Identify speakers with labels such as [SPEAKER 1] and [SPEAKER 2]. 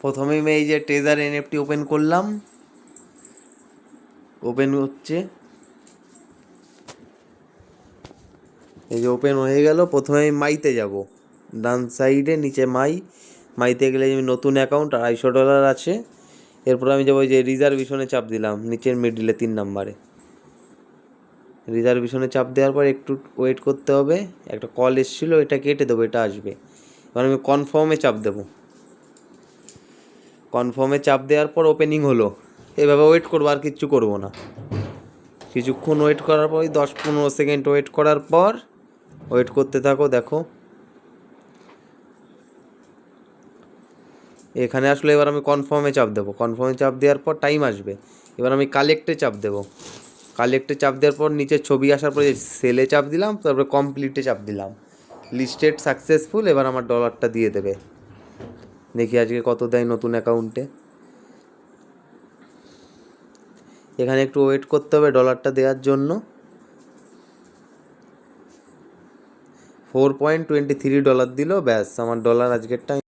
[SPEAKER 1] প্রথমেই আমি এই যে ট্রেজার এনএফটি ওপেন করলাম, ওপেন হচ্ছে, এই যে ওপেন হয়ে গেল। প্রথমে আমি মাইতে যাব, ডান সাইডে নিচে মাইতে গেলে আমি নতুন অ্যাকাউন্ট $250 আছে। এরপর আমি যাবো ওই যে রিজার্ভেশনে চাপ দিলাম, নিচের মিডিলে 3 নম্বরে রিজার্ভেশনে চাপ দেওয়ার পর একটু ওয়েট করতে হবে। একটা কল এসেছিলো, এটা কেটে দেবো, এটা আসবে। এবার আমি কনফার্মে চাপ দেবো। কনফার্মে চাপ দেওয়ার পর ওপেনিং হলো। এভাবে ওয়েট করবো, আর কিচ্ছু করবো না। কিছুক্ষণ ওয়েট করার পর 10-15 সেকেন্ড ওয়েট করার পর ওয়েট করতে থাকো। দেখো এখানে আসলে এবার আমি কনফার্মে চাপ দেবো। কনফার্মে চাপ দেওয়ার পর টাইম আসবে। এবার আমি কালেক্টে চাপ দেবো। কালেক্টে চাপ দেওয়ার পর নিচে ছবি আসার পরে সেলে চাপ দিলাম, তারপরে কমপ্লিটে চাপ দিলাম, লিস্টেড সাকসেসফুল। এবার আমার ডলারটা দিয়ে দেবে। দেখি আজকে কত দেয় নতুন অ্যাকাউন্টে। এখানে একটু ওয়েট করতে হবে ডলারটা দেওয়ার জন্য। $4.23 দিল, ব্যাস আমার ডলার আজকেরটা